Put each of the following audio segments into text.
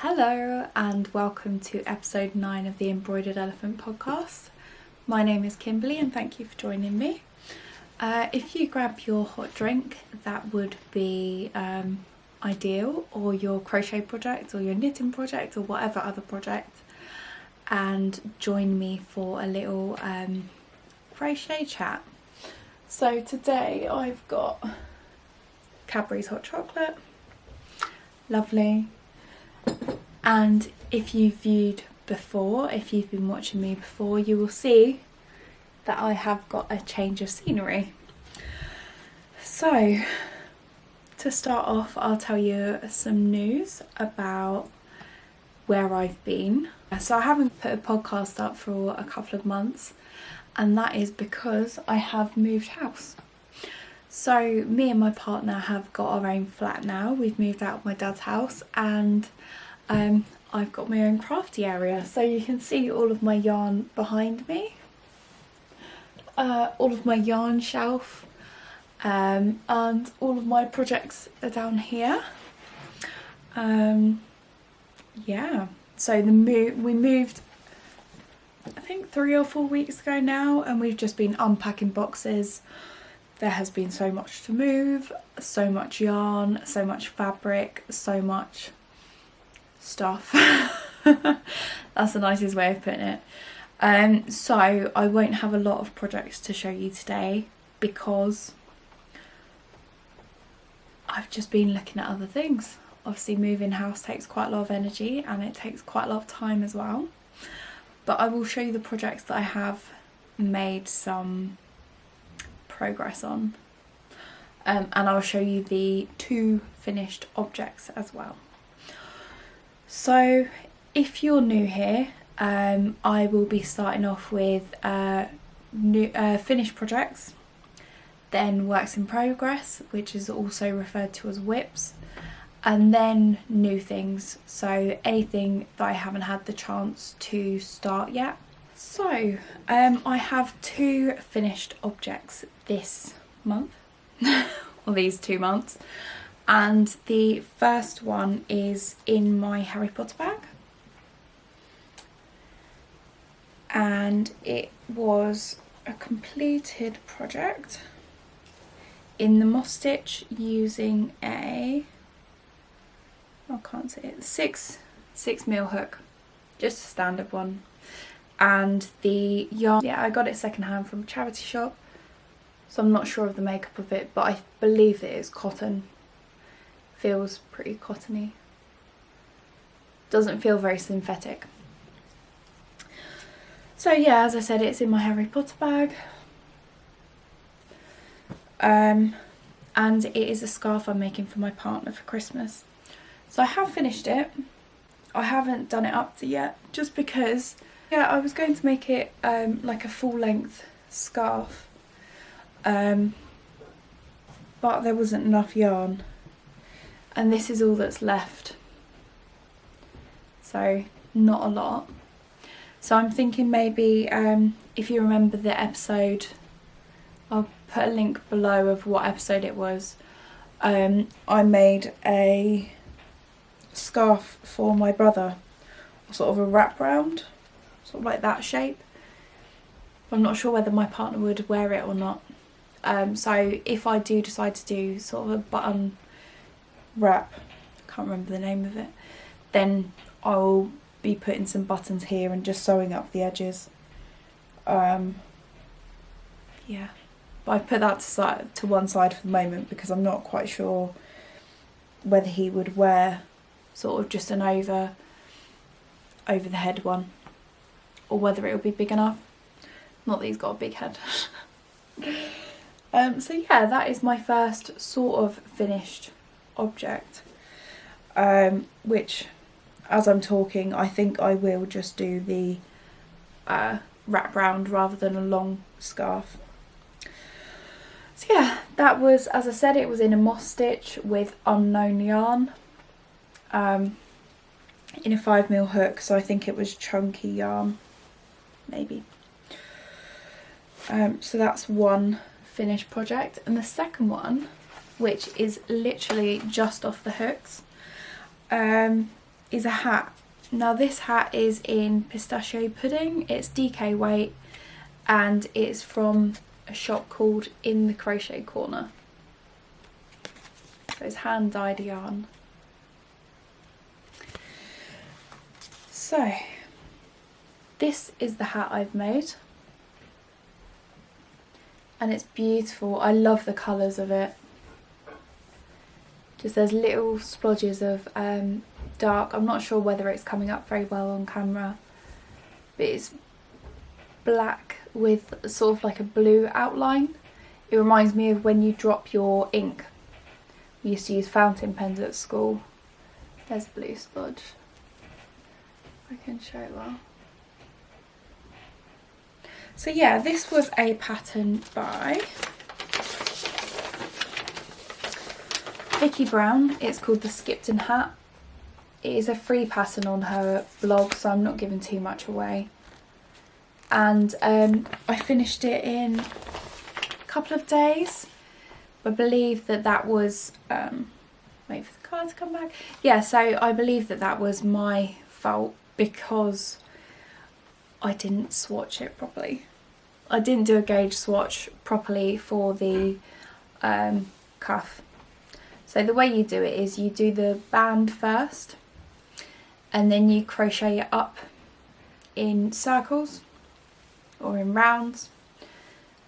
Hello and welcome to episode 9 of the Embroidered Elephant podcast. My name is Kimberly and thank you for joining me. If you grab your hot drink, that would be ideal, or your crochet project or your knitting project or whatever other project, and join me for a little crochet chat. So today I've got Cadbury's hot chocolate, lovely. And if you've viewed before, if you've been watching me before, you will see that I have got a change of scenery. So to start off, I'll tell you some news about where I've been. So I haven't put a podcast up for a couple of months, and that is because I have moved house. So me and my partner have got our own flat now. We've moved out of my dad's house, and I've got my own crafty area. So you can see all of my yarn behind me, all of my yarn shelf, and all of my projects are down here. Yeah, so we moved I think 3 or 4 weeks ago now, and we've just been unpacking boxes. There has been so much to move, so much yarn, so much fabric, so much stuff. That's the nicest way of putting it. So I won't have a lot of projects to show you today because I've just been looking at other things. Obviously moving house takes quite a lot of energy and it takes quite a lot of time as well. But I will show you the projects that I have made some progress on, and I'll show you the 2 finished objects as well. So if you're new here, I will be starting off with new finished projects, then works in progress, which is also referred to as whips, and then new things, so anything that I haven't had the chance to start yet. So I have 2 finished objects this month, or these 2 months, and the first one is in my Harry Potter bag, and it was a completed project in the moss stitch using I can't see it, 6mm hook, just a standard one. And the yarn, yeah, I got it secondhand from a charity shop, so I'm not sure of the makeup of it, but I believe that it's cotton. Feels pretty cottony. Doesn't feel very synthetic. So yeah, as I said, it's in my Harry Potter bag. And it is a scarf I'm making for my partner for Christmas. So I have finished it. I haven't done it up to yet, just because, yeah, I was going to make it like a full length scarf, but there wasn't enough yarn, and this is all that's left, so not a lot. So I'm thinking maybe, if you remember the episode, I'll put a link below of what episode it was. I made a scarf for my brother, sort of a wraparound, sort of like that shape. I'm not sure whether my partner would wear it or not. So if I do decide to do sort of a button wrap, I can't remember the name of it, then I'll be putting some buttons here and just sewing up the edges. Yeah, but I put that to one side for the moment because I'm not quite sure whether he would wear sort of just an over the head one, or whether it would be big enough. Not that he's got a big head. So yeah, that is my first sort of finished object, which, as I'm talking, I think I will just do the wrap round rather than a long scarf. So yeah, that was, as I said, it was in a moss stitch with unknown yarn, in a 5mm hook, so I think it was chunky yarn, maybe. So that's one finished project, and the second one, which is literally just off the hooks, is a hat. Now this hat is in pistachio pudding. It's DK weight and it's from a shop called In the Crochet Corner. So it's hand dyed yarn. So this is the hat I've made. And it's beautiful. I love the colours of it. Just there's little splodges of dark. I'm not sure whether it's coming up very well on camera, but it's black with sort of like a blue outline. It reminds me of when you drop your ink. We used to use fountain pens at school. There's blue splodge. I can show it well. So yeah, this was a pattern by Vicky Brown. It's called the Skipton hat. It is a free pattern on her blog, so I'm not giving too much away. And I finished it in a couple of days. I believe that was, wait for the card to come back. Yeah, so I believe that was my fault because I didn't swatch it properly. I didn't do a gauge swatch properly for the cuff. So the way you do it is you do the band first and then you crochet it up in circles or in rounds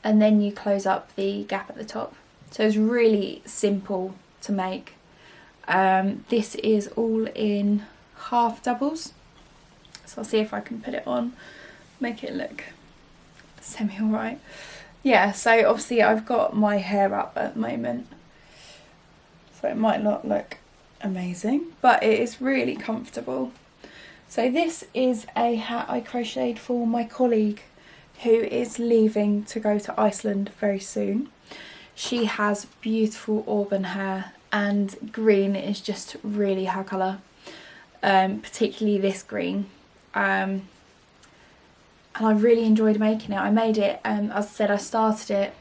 and then you close up the gap at the top. So it's really simple to make. This is all in half doubles. So I'll see if I can put it on, make it look semi alright. Yeah, so obviously I've got my hair up at the moment, so it might not look amazing, but it is really comfortable. So this is a hat I crocheted for my colleague who is leaving to go to Iceland very soon. She has beautiful auburn hair and green is just really her colour, particularly this green. And I really enjoyed making it. I made it, as I said, I started it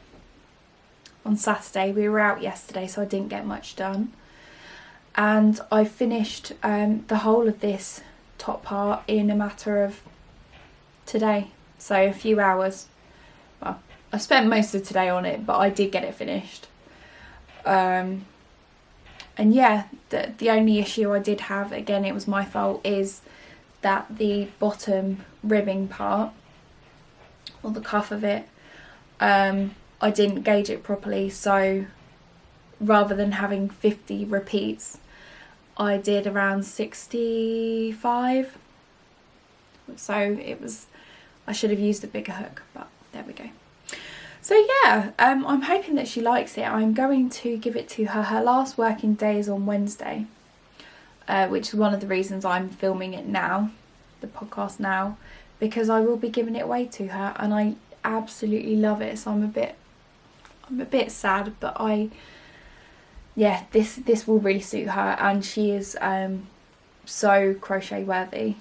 on Saturday. We were out yesterday, so I didn't get much done. And I finished the whole of this top part in a matter of today. So a few hours. Well, I spent most of today on it, but I did get it finished. And yeah, the only issue I did have, again, it was my fault, is that the bottom ribbing part, or the cuff of it, I didn't gauge it properly, so rather than having 50 repeats I did around 65, so it was, I should have used a bigger hook, but there we go. So yeah, I'm hoping that she likes it. I'm going to give it to her. Her last working day is on Wednesday, which is one of the reasons I'm filming it now, the podcast now, because I will be giving it away to her and I absolutely love it. So I'm a bit sad, but yeah, this will really suit her, and she is so crochet worthy.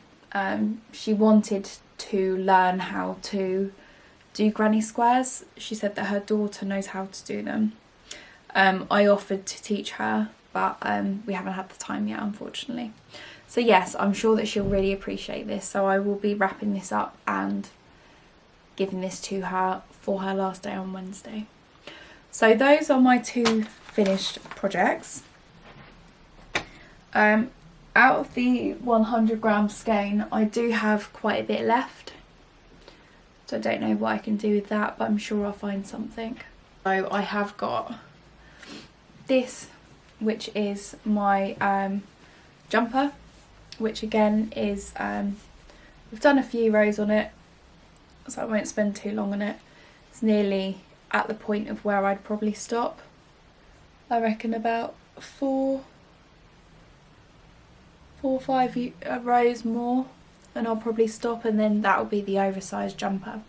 She wanted to learn how to do granny squares. She said that her daughter knows how to do them. I offered to teach her, but we haven't had the time yet, unfortunately. So yes, I'm sure that she'll really appreciate this, so I will be wrapping this up and giving this to her for her last day on Wednesday. So those are my two finished projects. Out of the 100-gram skein, I do have quite a bit left, so I don't know what I can do with that, but I'm sure I'll find something. So I have got this, which is my jumper, which again is, we've done a few rows on it, so I won't spend too long on it. It's nearly at the point of where I'd probably stop. I reckon about four or five rows more and I'll probably stop, and then that'll be the oversized jumper.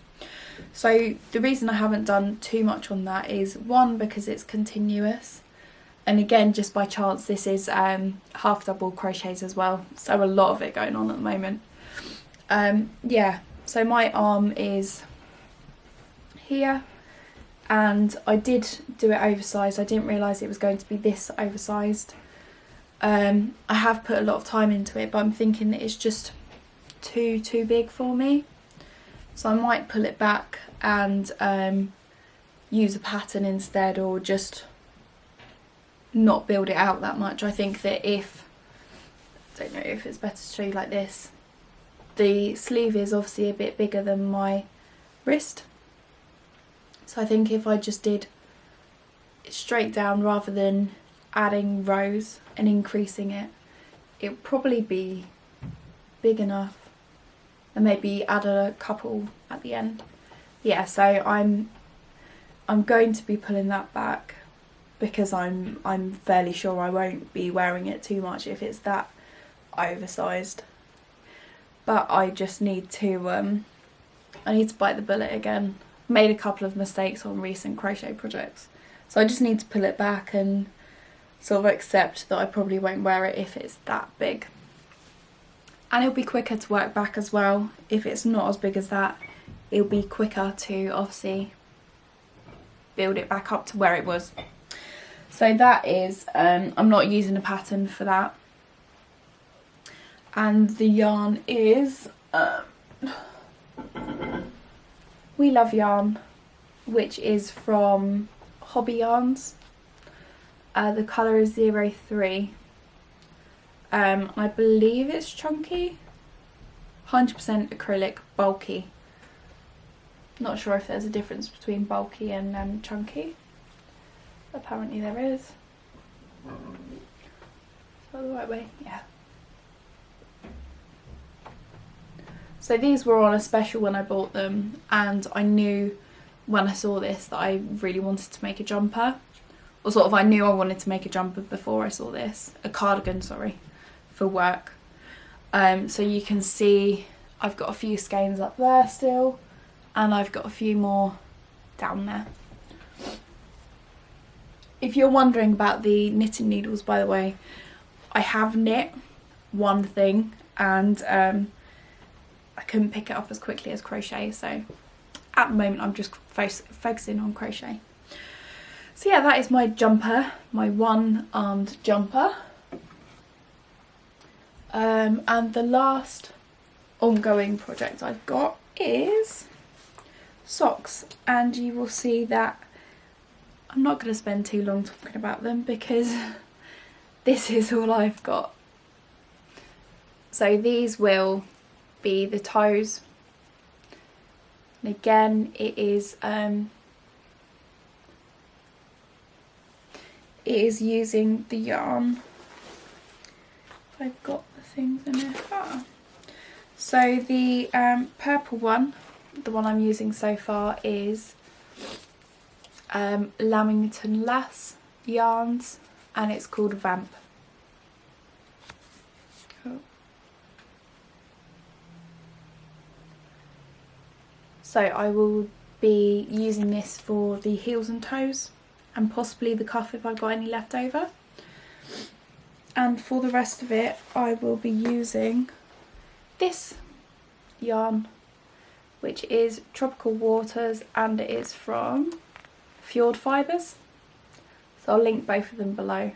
So the reason I haven't done too much on that is, one, because it's continuous, and again, just by chance, this is half double crochets as well, so a lot of it going on at the moment. Yeah, so my arm is here, and I did do it oversized. I didn't realise it was going to be this oversized. I have put a lot of time into it, but I'm thinking that it's just too big for me. So I might pull it back and use a pattern instead, or just not build it out that much. I think that I don't know if it's better to show you like this. The sleeve is obviously a bit bigger than my wrist. So I think if I just did it straight down rather than adding rows and increasing it, it would probably be big enough. And maybe add a couple at the end. Yeah, so I'm going to be pulling that back because I'm fairly sure I won't be wearing it too much if it's that oversized. But I just need to bite the bullet again. Made a couple of mistakes on recent crochet projects, so I just need to pull it back and sort of accept that I probably won't wear it if it's that big. And it'll be quicker to work back as well. If it's not as big as that, it'll be quicker to obviously build it back up to where it was. So that is, I'm not using a pattern for that. And the yarn is We Love Yarn, which is from Hobby Yarns. The colour is 03. I believe it's chunky. 100% acrylic, bulky. Not sure if there's a difference between bulky and chunky. Apparently there is. Is that the right way? Yeah. So these were on a special when I bought them, and I knew when I saw this that I really wanted to make a jumper. Or sort of I knew I wanted to make a jumper before I saw this. A cardigan, sorry, for work. So you can see I've got a few skeins up there still, and I've got a few more down there. If you're wondering about the knitting needles, by the way, I have knit one thing and I couldn't pick it up as quickly as crochet, so at the moment I'm just focusing on crochet. So yeah, that is my jumper, my one-armed jumper. And the last ongoing project I've got is socks, and you will see that I'm not going to spend too long talking about them because this is all I've got. So these will be the toes, and again it is using the yarn. I've got the things in it. So the purple one, the one I'm using so far, is Lamington Lass yarns, and it's called Vamp. So I will be using this for the heels and toes, and possibly the cuff if I've got any left over. And for the rest of it I will be using this yarn, which is Tropical Waters, and it is from Fjord Fibres. So I'll link both of them below.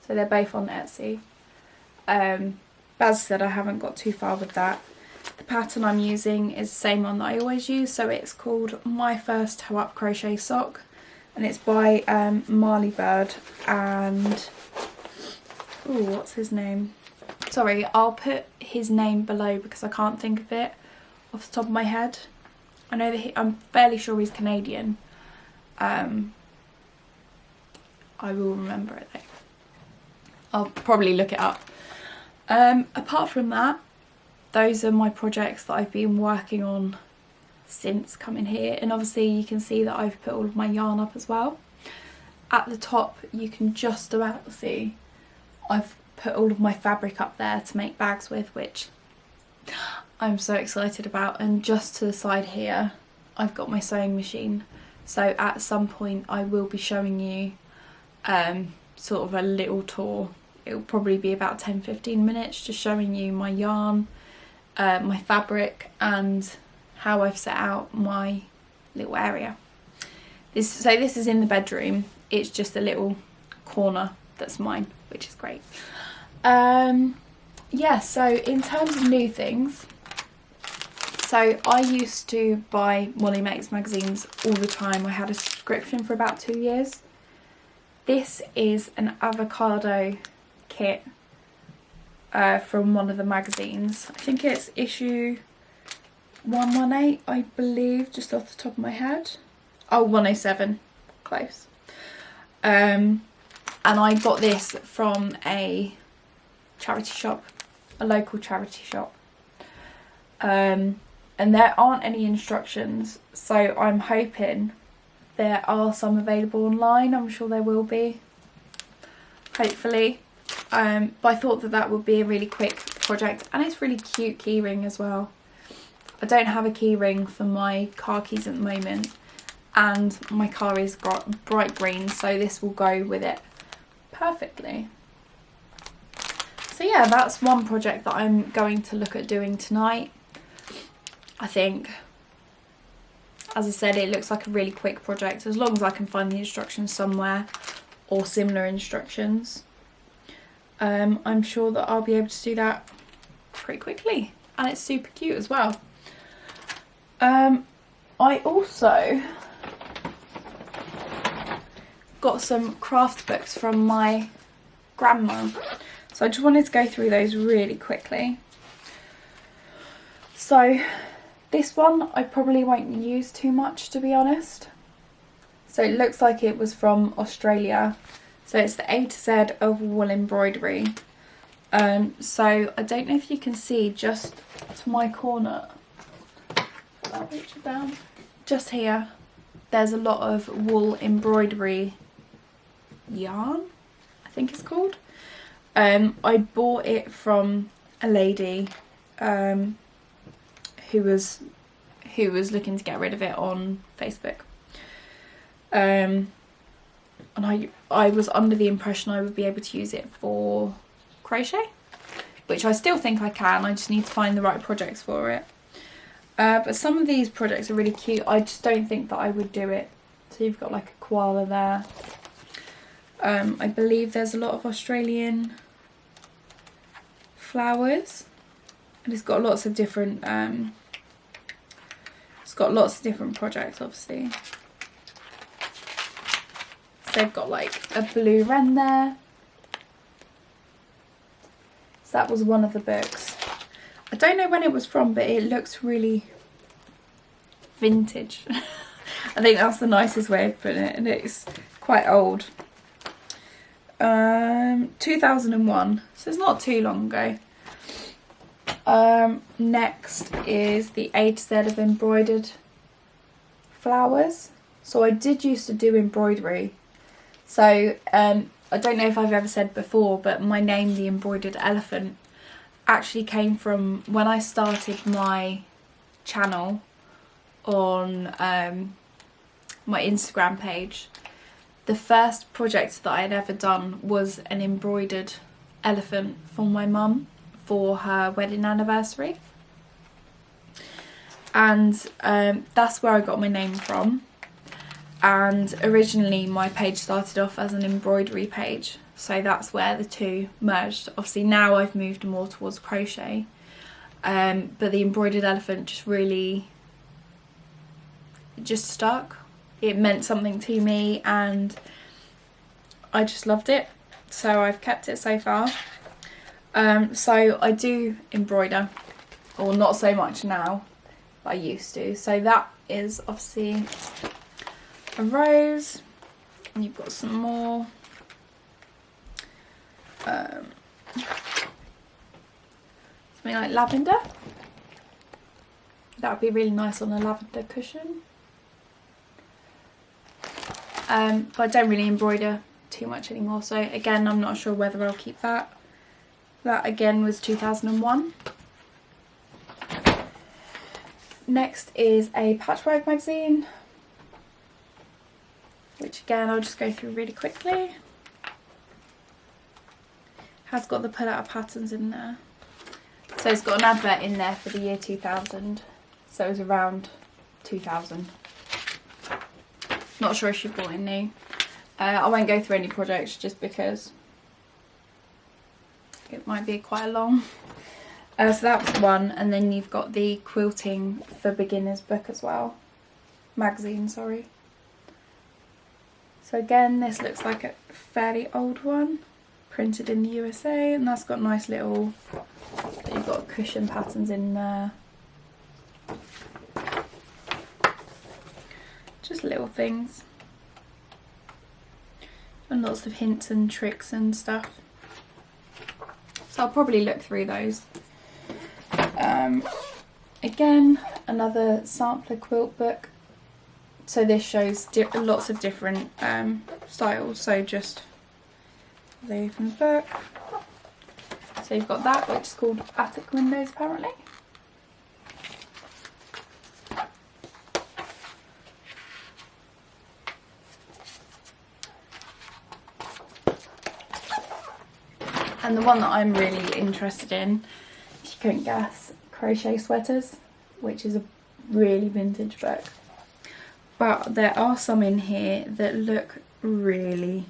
So they're both on Etsy. As I said, I haven't got too far with that. The pattern I'm using is the same one that I always use, so it's called My First Toe Up Crochet Sock, and it's by Marley Bird and what's his name? Sorry, I'll put his name below because I can't think of it off the top of my head. I know that I'm fairly sure he's Canadian. I will remember it though. I'll probably look it up. Apart from that, those are my projects that I've been working on since coming here, and obviously you can see that I've put all of my yarn up as well. At the top you can just about see I've put all of my fabric up there to make bags with, which I'm so excited about. And just to the side here I've got my sewing machine, so at some point I will be showing you sort of a little tour. It will probably be about 10-15 minutes just showing you my yarn, my fabric, and how I've set out my little area. This is in the bedroom. It's just a little corner that's mine, which is great. Yeah, so in terms of new things, so I used to buy Molly Makes magazines all the time. I had a subscription for about 2 years. This is an avocado kit from one of the magazines. I think it's issue 118, I believe, just off the top of my head. Oh, 107, close. And I got this from a charity shop, a local charity shop. And there aren't any instructions, so I'm hoping there are some available online. I'm sure there will be, hopefully. But I thought that would be a really quick project, and it's really cute keyring as well. I don't have a keyring for my car keys at the moment, and my car is bright green, so this will go with it perfectly. So yeah, that's one project that I'm going to look at doing tonight. I think, as I said, it looks like a really quick project, as long as I can find the instructions somewhere or similar instructions. I'm sure that I'll be able to do that pretty quickly, and it's super cute as well. I also got some craft books from my grandma, so I just wanted to go through those really quickly. So this one I probably won't use too much, to be honest. So it looks like it was from Australia. So it's the A to Z of wool embroidery. So I don't know if you can see, just to my corner, I'll reach it down, just here, there's a lot of wool embroidery yarn, I think it's called. I bought it from a lady who was looking to get rid of it on Facebook, and I was under the impression I would be able to use it for crochet, which I still think I can. I just need to find the right projects for it. But some of these projects are really cute. I just don't think that I would do it. So you've got like a koala there. I believe there's a lot of Australian flowers, and it's got lots of different projects, obviously. So they've got like a blue wren there. So that was one of the books. I don't know when it was from, but it looks really vintage. I think that's the nicest way of putting it, and it's quite old. 2001, so it's not too long ago. Next is the A to Z of embroidered flowers. So I did used to do embroidery. So I don't know if I've ever said before, but my name, the Embroidered Elephant, actually came from when I started my channel on my Instagram page. The first project that I had ever done was an embroidered elephant for my mum for her wedding anniversary, and that's where I got my name from. And originally my page started off as an embroidery page, so that's where the two merged. Obviously now I've moved more towards crochet, but the Embroidered Elephant just really stuck. It meant something to me and I just loved it, so I've kept it so far. So I do embroider, or not so much now, but I used to. So that is obviously a rose, and you've got some more. Something like lavender. That would be really nice on a lavender cushion. But I don't really embroider too much anymore, so again I'm not sure whether I'll keep that. That again was 2001. Next is a patchwork magazine, which again I'll just go through really quickly. Has got the pull out patterns in there. So it's got an advert in there for the year 2000. So it was around 2000. Not sure if she bought it new. I won't go through any projects just because it might be quite long. So that's one, and then you've got the Quilting for Beginners book as well. Magazine, sorry. So again, this looks like a fairly old one, printed in the USA, and that's got nice little, you've got cushion patterns in there. Just little things. And lots of hints and tricks and stuff. So I'll probably look through those. Again, another sampler quilt book. So this shows lots of different styles. So just the from the book. So you've got that, which is called Attic Windows apparently. And the one that I'm really interested in, if you couldn't guess, Crochet Sweaters, which is a really vintage book. But there are some in here that look really,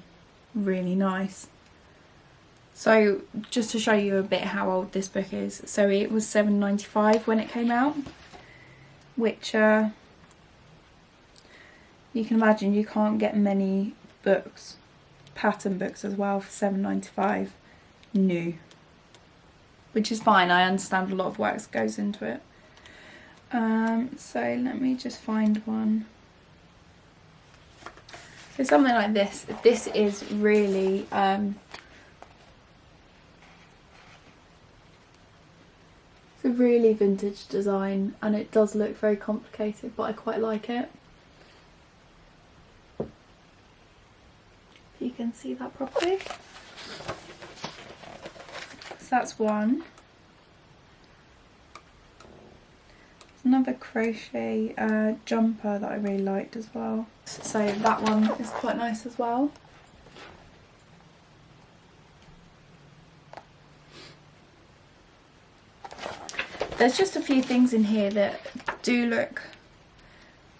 really nice. So just to show you a bit how old this book is. So it was $7.95 when it came out, which you can imagine you can't get many books, pattern books as well, for $7.95 new. Which is fine, I understand a lot of work goes into it. So let me just find one. So something like this. This is really it's a really vintage design, and it does look very complicated, but I quite like it. If you can see that properly. So that's one. Another crochet jumper that I really liked as well. So that one is quite nice as well. There's just a few things in here that do look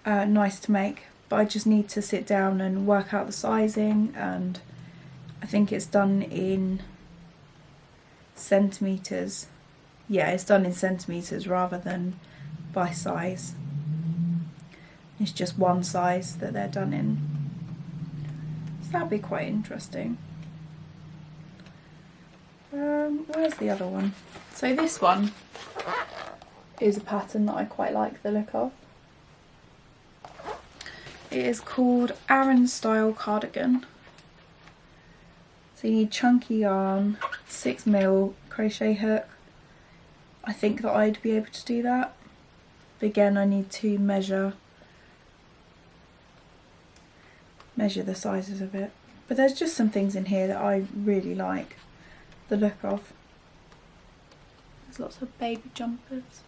nice to make, but I just need to sit down and work out the sizing, and I think it's done in centimetres. Yeah, it's done in centimetres rather than by size. It's just one size that they're done in. So that'd be quite interesting. Where's the other one? So this one is a pattern that I quite like the look of. It is called Aran Style Cardigan. So you need chunky yarn, 6mm crochet hook. I think that I'd be able to do that. But again, I need to measure the sizes of it. But there's just some things in here that I really like the look of. There's lots of baby jumpers.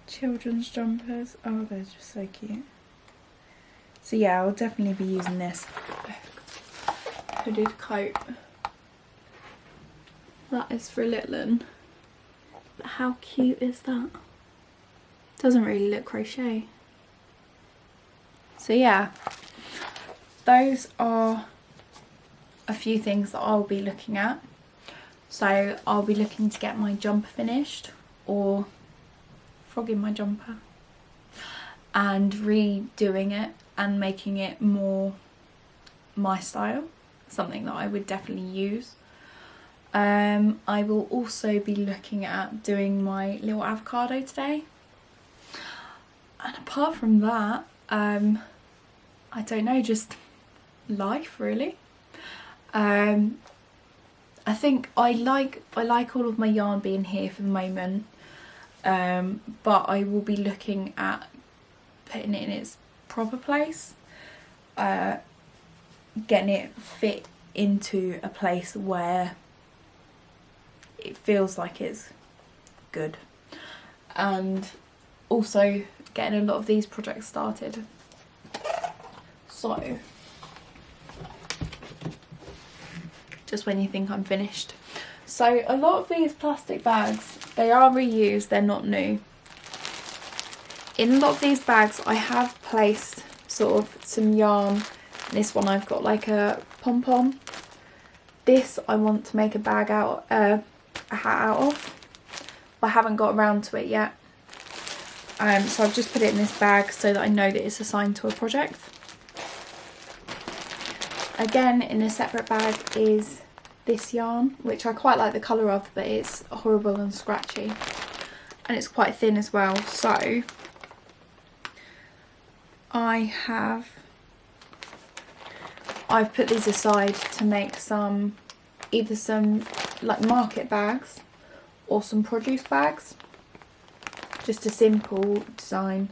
Children's jumpers. Oh, they're just so cute. So yeah, I'll definitely be using this hooded coat. That is for Littlin. But how cute is that? Doesn't really look crochet. So yeah, those are a few things that I'll be looking at. So I'll be looking to get my jumper finished, or frogging my jumper, and redoing it and making it more my style, something that I would definitely use. I will also be looking at doing my little avocado today. And apart from that, I don't know, just life really. I think I like all of my yarn being here for the moment, but I will be looking at putting it in its proper place, getting it fit into a place where it feels like it's good, and also getting a lot of these projects started. So just when you think I'm finished. So a lot of these plastic bags, they are reused, they're not new. In a lot of these bags I have placed sort of some yarn This one I've got like a pom-pom. This I want to make a bag out, a hat out of. I haven't got around to it yet. So I've just put it in this bag so that I know that it's assigned to a project. Again, in a separate bag is this yarn, which I quite like the colour of, but it's horrible and scratchy. And it's quite thin as well, so I've put these aside to make either some like market bags or some produce bags. Just a simple design.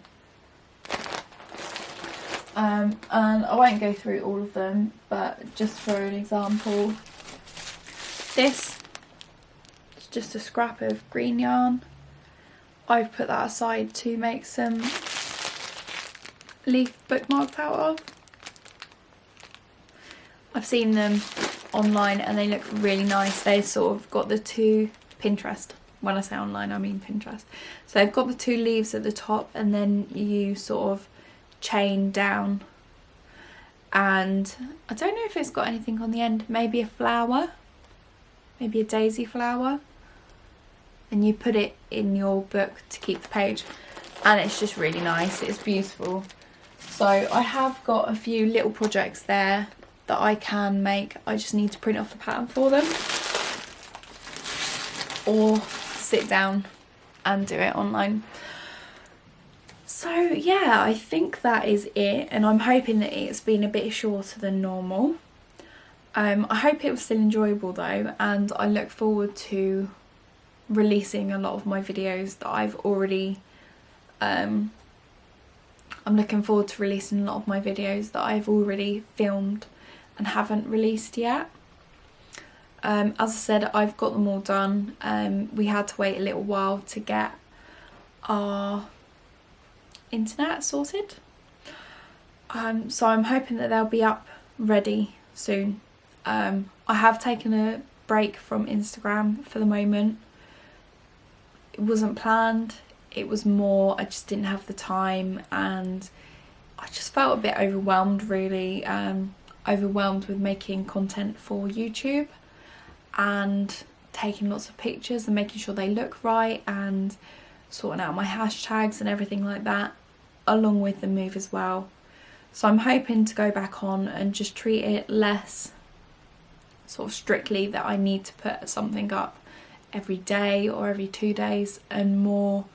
And I won't go through all of them, but just for an example, this is just a scrap of green yarn. I've put that aside to make some leaf bookmarks out of. I've seen them online and they look really nice. They sort of got the two Pinterest. When I say online, I mean Pinterest. So they've got the two leaves at the top and then you sort of chain down. And I don't know if it's got anything on the end. Maybe a flower. Maybe a daisy flower. And you put it in your book to keep the page. And it's just really nice. It's beautiful. So I have got a few little projects there that I can make. I just need to print off the pattern for them. Or sit down and do it online. So yeah, I think that is it, and I'm hoping that it's been a bit shorter than normal. I hope it was still enjoyable though, and I look forward to releasing a lot of my videos that I've already I'm looking forward to releasing a lot of my videos that I've already filmed and haven't released yet. As I said, I've got them all done. We had to wait a little while to get our internet sorted. So I'm hoping that they'll be up ready soon. I have taken a break from Instagram for the moment. It wasn't planned. It was more, I just didn't have the time and I just felt a bit overwhelmed really. Overwhelmed with making content for YouTube and taking lots of pictures and making sure they look right and sorting out my hashtags and everything like that, along with the move as well. So I'm hoping to go back on and just treat it less sort of strictly that I need to put something up every day or every 2 days, and more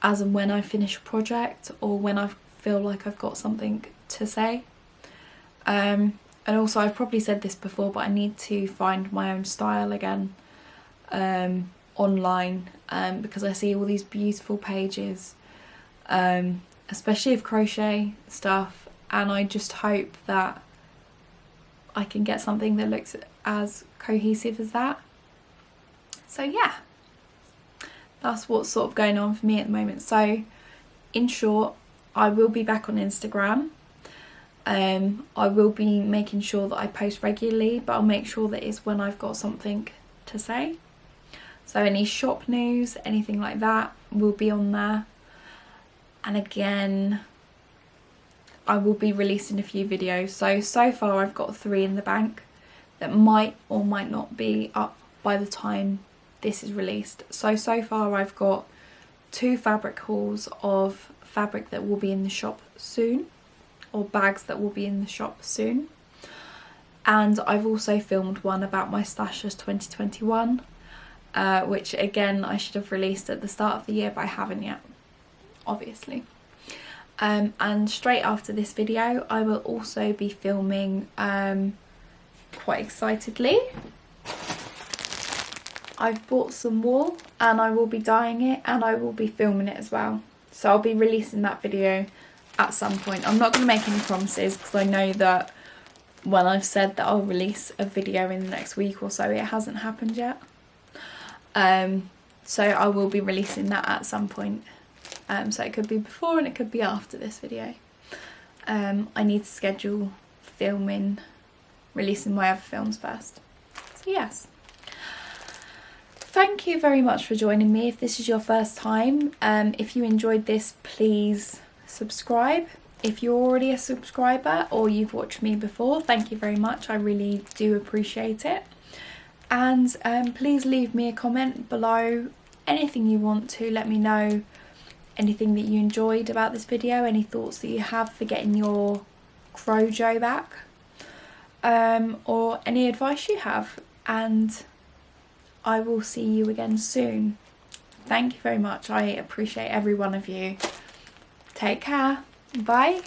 as and when I finish a project or when I feel like I've got something to say. And also, I've probably said this before, but I need to find my own style again online, because I see all these beautiful pages, especially of crochet stuff, and I just hope that I can get something that looks as cohesive as that. So yeah, that's what's sort of going on for me at the moment. So in short, I will be back on Instagram. I will be making sure that I post regularly, but I'll make sure that it's when I've got something to say. So any shop news, anything like that will be on there. And again, I will be releasing a few videos. So far I've got 3 in the bank that might or might not be up by the time this is released. So far I've got 2 fabric hauls of fabric that will be in the shop soon, or bags that will be in the shop soon. And I've also filmed one about my stashes 2021, which again I should have released at the start of the year, but I haven't yet, obviously. And straight after this video I will also be filming, quite excitedly, I've bought some wool and I will be dyeing it and I will be filming it as well. So I'll be releasing that video at some point. I'm not going to make any promises because I know that when I've said that I'll release a video in the next week or so, it hasn't happened yet. So I will be releasing that at some point. So it could be before and it could be after this video. I need to schedule filming, releasing my other films first. So yes. Thank you very much for joining me. If this is your first time, if you enjoyed this, please subscribe. If you're already a subscriber or you've watched me before, thank you very much. I really do appreciate it. And please leave me a comment below, anything you want to. Let me know anything that you enjoyed about this video, any thoughts that you have for getting your Crojo back, or any advice you have. And I will see you again soon. Thank you very much. I appreciate every one of you. Take care. Bye.